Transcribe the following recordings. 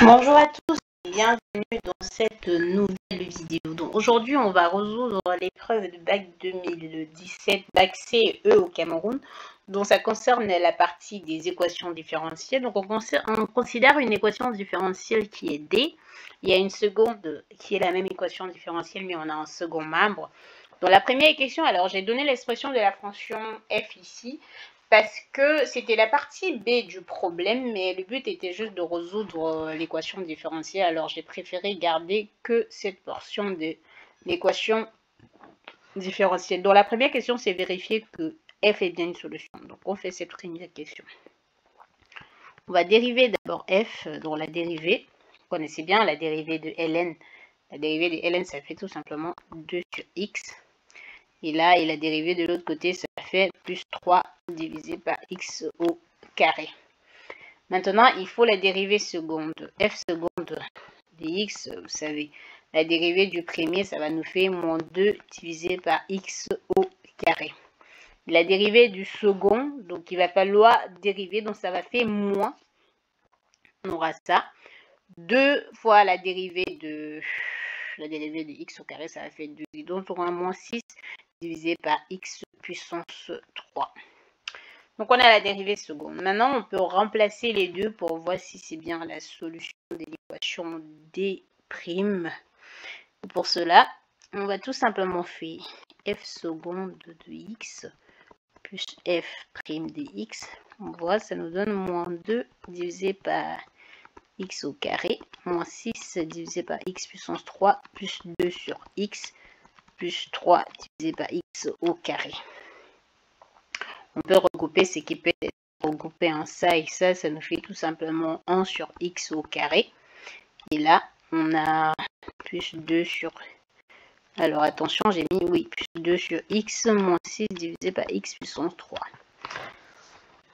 Bonjour à tous et bienvenue dans cette nouvelle vidéo. Donc aujourd'hui, on va résoudre l'épreuve de bac 2017, bac C et E au Cameroun. Donc ça concerne la partie des équations différentielles. Donc on considère une équation différentielle qui est D. Il y a une seconde qui est la même équation différentielle, mais on a un second membre. Dans la première question, alors j'ai donné l'expression de la fonction f ici, parce que c'était la partie B du problème, mais le but était juste de résoudre l'équation différentielle. Alors, j'ai préféré garder que cette portion de l'équation différentielle. Donc, la première question, c'est vérifier que f est bien une solution. Donc, on fait cette première question. On va dériver d'abord f, dont la dérivée. Vous connaissez bien la dérivée de ln. La dérivée de ln, ça fait tout simplement 2 sur x. Et là, et la dérivée de l'autre côté, ça fait plus 3 divisé par x au carré. Maintenant, il faut la dérivée seconde. F seconde de x, vous savez, la dérivée du premier, ça va nous faire moins 2 divisé par x au carré. La dérivée du second, donc il va falloir dériver, donc ça va faire moins. On aura ça. 2 fois la dérivée de x au carré, ça va faire 2. Donc on aura moins 6 divisé par x puissance 3. Donc, on a la dérivée seconde. Maintenant, on peut remplacer les deux pour voir si c'est bien la solution de l'équation D'. Pour cela, on va tout simplement faire f seconde de x plus f prime de x. On voit, ça nous donne moins 2 divisé par x au carré, moins 6 divisé par x puissance 3 plus 2 sur x plus 3 divisé par x au carré. On peut regrouper ce qui peut être regroupé en ça et ça nous fait tout simplement 1 sur x au carré. Et là, on a plus 2 sur... Alors attention, j'ai mis, oui, plus 2 sur x moins 6 divisé par x puissance 3.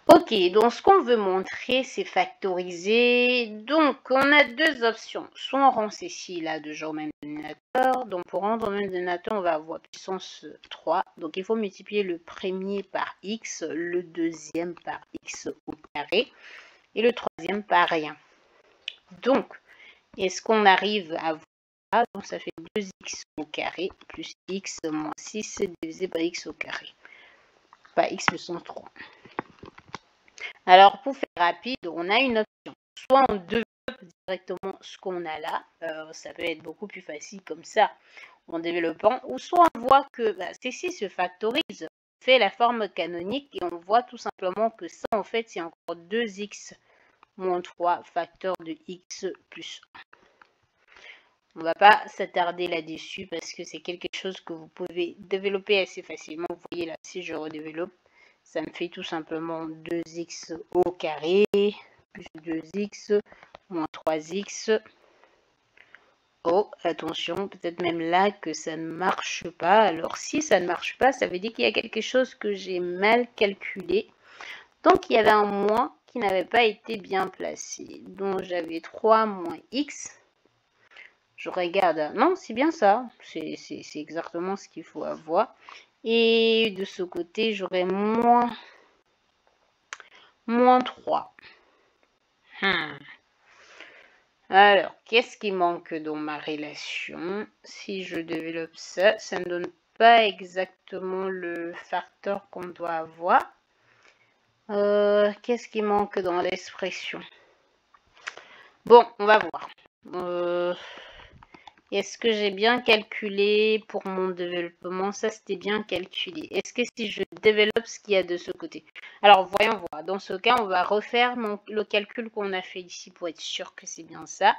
Ok, donc ce qu'on veut montrer, c'est factoriser. Donc, on a deux options. Soit on rend ceci là déjà au même dénominateur. Donc, pour rendre au même dénominateur, on va avoir puissance 3. Donc, il faut multiplier le premier par x, le deuxième par x au carré et le troisième par rien. Donc, est-ce qu'on arrive à voir? Donc, ça fait 2x au carré plus x moins 6 divisé par x au carré. Par x puissance 3. Alors, pour faire rapide, on a une option. Soit on développe directement ce qu'on a là. Ça peut être beaucoup plus facile comme ça en développant. Ou soit on voit que ceci se factorise, on fait la forme canonique et on voit tout simplement que ça, en fait, c'est encore 2x moins 3 facteur de x plus 1. On ne va pas s'attarder là-dessus parce que c'est quelque chose que vous pouvez développer assez facilement. Vous voyez là, si je redéveloppe, ça me fait tout simplement 2x au carré plus 2x moins 3x. Oh, attention, peut-être même là que ça ne marche pas. Alors, si ça ne marche pas, ça veut dire qu'il y a quelque chose que j'ai mal calculé. Donc, il y avait un moins qui n'avait pas été bien placé. Donc, j'avais 3 moins x. Je regarde. Non, c'est bien ça. C'est exactement ce qu'il faut avoir. Et de ce côté, j'aurai moins 3. Alors, qu'est-ce qui manque dans ma relation? Si je développe ça, ça ne donne pas exactement le facteur qu'on doit avoir. Qu'est-ce qui manque dans l'expression? Bon, on va voir. Est-ce que j'ai bien calculé pour mon développement? Ça, c'était bien calculé. Est-ce que si je développe ce qu'il y a de ce côté? Alors, voyons voir. Dans ce cas, on va refaire le calcul qu'on a fait ici pour être sûr que c'est bien ça.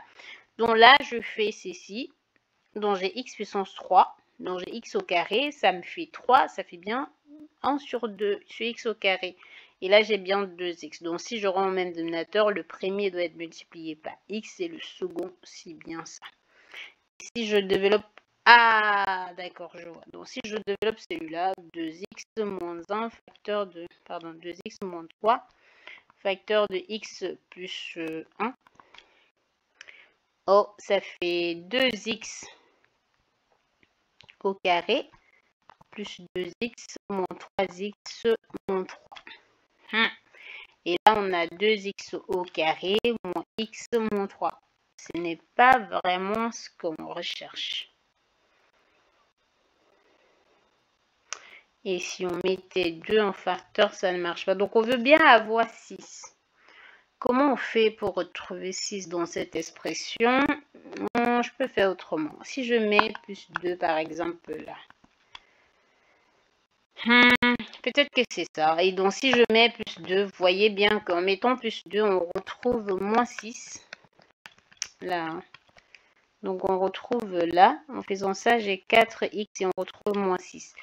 Donc là, je fais ceci. Donc, j'ai x puissance 3. Donc, j'ai x au carré. Ça me fait 3. Ça fait bien 1 sur 2 sur x au carré. Et là, j'ai bien 2x. Donc, si je rends au même dénominateur, le premier doit être multiplié par x et le second, c'est bien ça. Si je développe... Ah, d'accord, je vois. Donc, si je développe celui-là, 2x moins 1, facteur de... Pardon, 2x moins 3, facteur de x plus 1. Oh, ça fait 2x au carré plus 2x moins 3x moins 3. Et là, on a 2x au carré moins x moins 3. ce n'est pas vraiment ce qu'on recherche. Et si on mettait 2 en facteur, ça ne marche pas. Donc, on veut bien avoir 6. Comment on fait pour retrouver 6 dans cette expression? Je peux faire autrement. Si je mets plus 2, par exemple, là. Peut-être que c'est ça. Et donc, si je mets plus 2, vous voyez bien qu'en mettant plus 2, on retrouve moins 6. Là. Donc, on retrouve là. En faisant ça, j'ai 4x et on retrouve moins 6.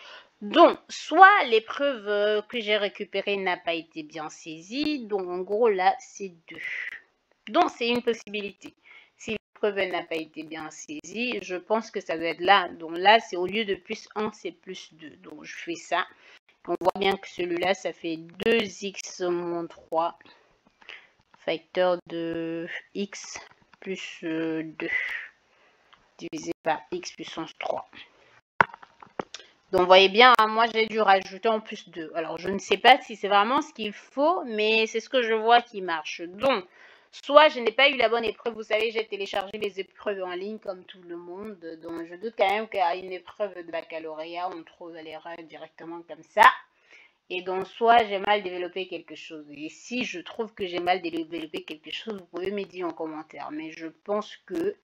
Donc, soit l'épreuve que j'ai récupérée n'a pas été bien saisie. Donc, en gros, là, c'est 2. Donc, c'est une possibilité. Si l'épreuve n'a pas été bien saisie, je pense que ça doit être là. Donc, là, c'est au lieu de plus 1, c'est plus 2. Donc, je fais ça. On voit bien que celui-là, ça fait 2x moins 3 facteur de x plus 2 divisé par x puissance 3. Donc, vous voyez bien, hein, moi, j'ai dû rajouter en plus 2. Alors, je ne sais pas si c'est vraiment ce qu'il faut, mais c'est ce que je vois qui marche. Donc, soit je n'ai pas eu la bonne épreuve. Vous savez, j'ai téléchargé les épreuves en ligne comme tout le monde. Donc, je doute quand même qu'à une épreuve de baccalauréat, on trouve l'erreur directement comme ça. Et donc, soit j'ai mal développé quelque chose. Et si je trouve que j'ai mal développé quelque chose, vous pouvez me dire en commentaire. Mais je pense que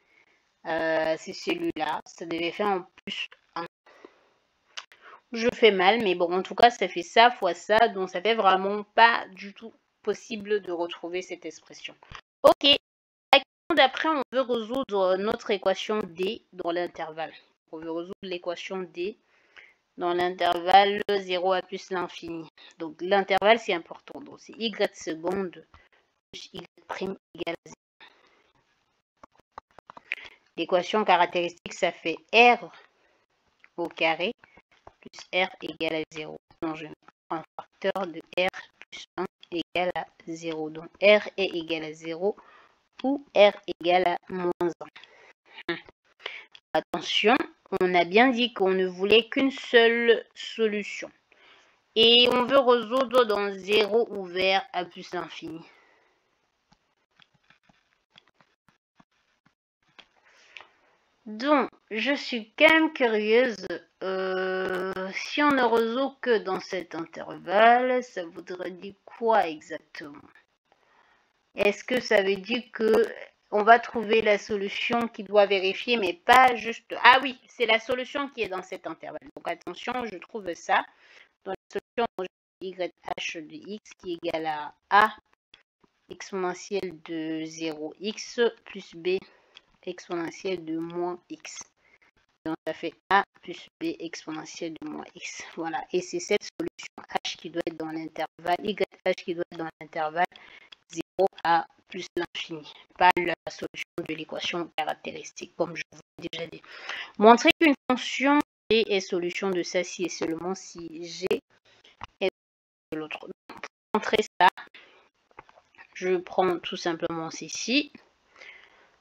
c'est celui-là. Ça devait faire en plus 1. Je fais mal, mais bon, en tout cas, ça fait ça fois ça. Donc, ça fait vraiment pas du tout possible de retrouver cette expression. Ok. La question d'après, on veut résoudre notre équation D dans l'intervalle. On veut résoudre l'équation D dans l'intervalle 0 à plus l'infini. Donc, l'intervalle, c'est important. Donc, c'est y seconde plus y prime égale à 0. L'équation caractéristique, ça fait R au carré plus R égale à 0. Donc, je mets un facteur de R plus 1 égale à 0. Donc, R est égal à 0 ou R égale à moins 1. Attention, on a bien dit qu'on ne voulait qu'une seule solution. Et on veut résoudre dans 0 ouvert à plus l'infini. Donc, je suis quand même curieuse. Si on ne résout que dans cet intervalle, ça voudrait dire quoi exactement? Est-ce que ça veut dire que on va trouver la solution qui doit vérifier, mais pas juste... Ah oui, c'est la solution qui est dans cet intervalle. Donc, attention, je trouve ça. Dans la solution, YH de x qui est égal à A exponentielle de 0x plus B exponentielle de moins x. Donc, ça fait A plus B exponentielle de moins x. Voilà. Et c'est cette solution H qui doit être dans l'intervalle, YH qui doit être dans l'intervalle 0 à plus l'infini. Pas la solution de l'équation caractéristique, comme je vous l'ai déjà dit. Montrer qu'une fonction G est solution de ça si et seulement si G est de l'autre. Pour montrer ça, je prends tout simplement ceci.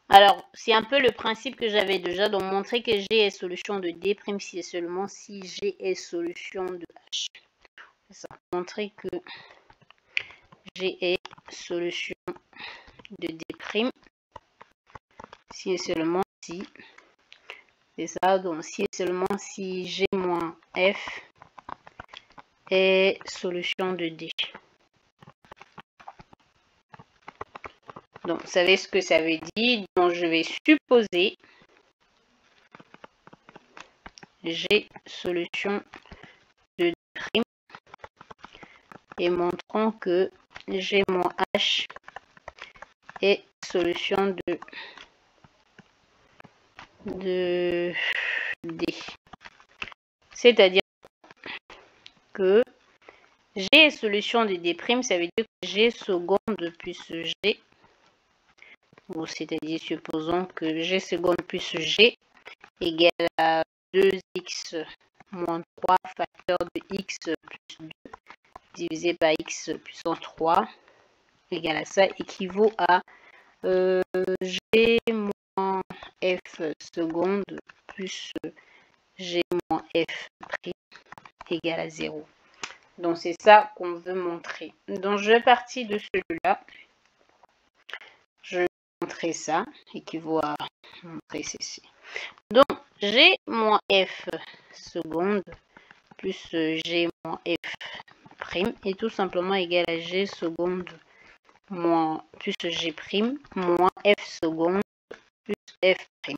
Alors, c'est un peu le principe que j'avais déjà, donc montrer que G est solution de D' si et seulement si G est solution de H. Ça, montrer que G est solution de D' si et seulement si. C'est ça, donc si et seulement si G moins F est solution de D. Donc, vous savez ce que ça veut dire. Donc, je vais supposer G solution de D' et montrant que G moins H est solution de D. C'est-à-dire que G est solution de D', ça veut dire que G seconde plus G. C'est-à-dire, supposons que G seconde plus G égale à 2x moins 3 facteur de x plus 2 divisé par x puissance 3 égale à ça équivaut à G moins F seconde plus G moins F prime égale à 0. Donc, c'est ça qu'on veut montrer. Donc, je vais partir de celui-là. Je vais montrer montrer ça, équivaut à montrer ceci. Donc, G moins F seconde plus G moins F prime est tout simplement égal à G seconde moins plus G prime moins F seconde plus F prime.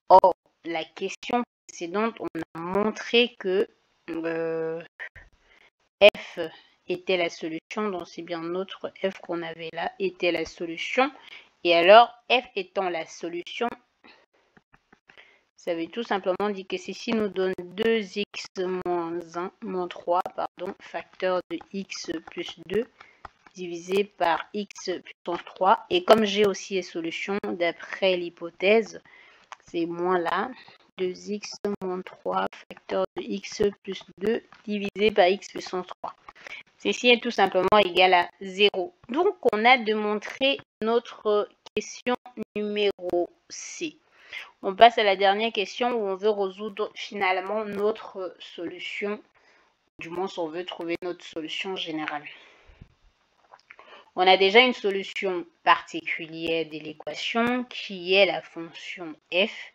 Or, la question précédente, on a montré que F était la solution, donc c'est bien notre F qu'on avait là, était la solution. Et alors, F étant la solution, ça veut tout simplement dire que ceci nous donne 2x moins 1, moins 3, pardon, facteur de x plus 2, divisé par x puissance 3. Et comme j'ai aussi les solutions d'après l'hypothèse, c'est moins là, 2x moins 3, facteur de x plus 2, divisé par x puissance 3. Ceci est tout simplement égal à 0. Donc, on a démontré notre question numéro C. On passe à la dernière question où on veut résoudre finalement notre solution. Du moins, si on veut trouver notre solution générale. On a déjà une solution particulière de l'équation qui est la fonction f.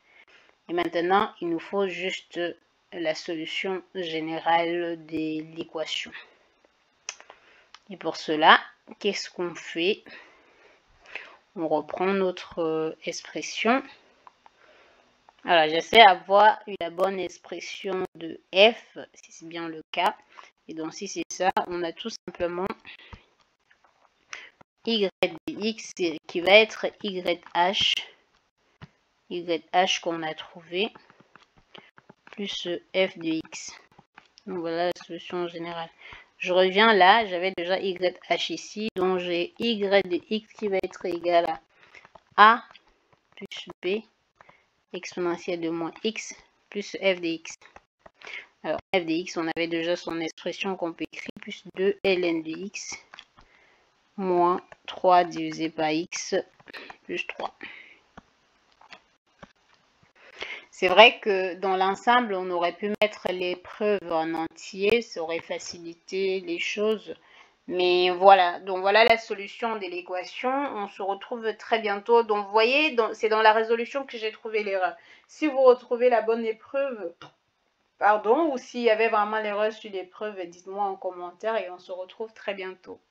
Et maintenant, il nous faut juste la solution générale de l'équation. Et pour cela, qu'est-ce qu'on fait? On reprend notre expression. Alors, j'essaie d'avoir la bonne expression de f, si c'est bien le cas. Et donc, si c'est ça, on a tout simplement y de x qui va être yh qu'on a trouvé, plus f de x. Donc, voilà la solution générale. Je reviens là, j'avais déjà YH ici, donc j'ai Y de X qui va être égal à A plus B exponentielle de moins X plus F de X. Alors F de X, on avait déjà son expression qu'on peut écrire, plus 2 ln de X moins 3 divisé par X plus 3. C'est vrai que dans l'ensemble, on aurait pu mettre les preuves en entier, ça aurait facilité les choses. Mais voilà, donc voilà la solution de l'équation. On se retrouve très bientôt. Donc vous voyez, c'est dans la résolution que j'ai trouvé l'erreur. Si vous retrouvez la bonne épreuve, pardon, ou s'il y avait vraiment l'erreur sur l'épreuve, dites-moi en commentaire et on se retrouve très bientôt.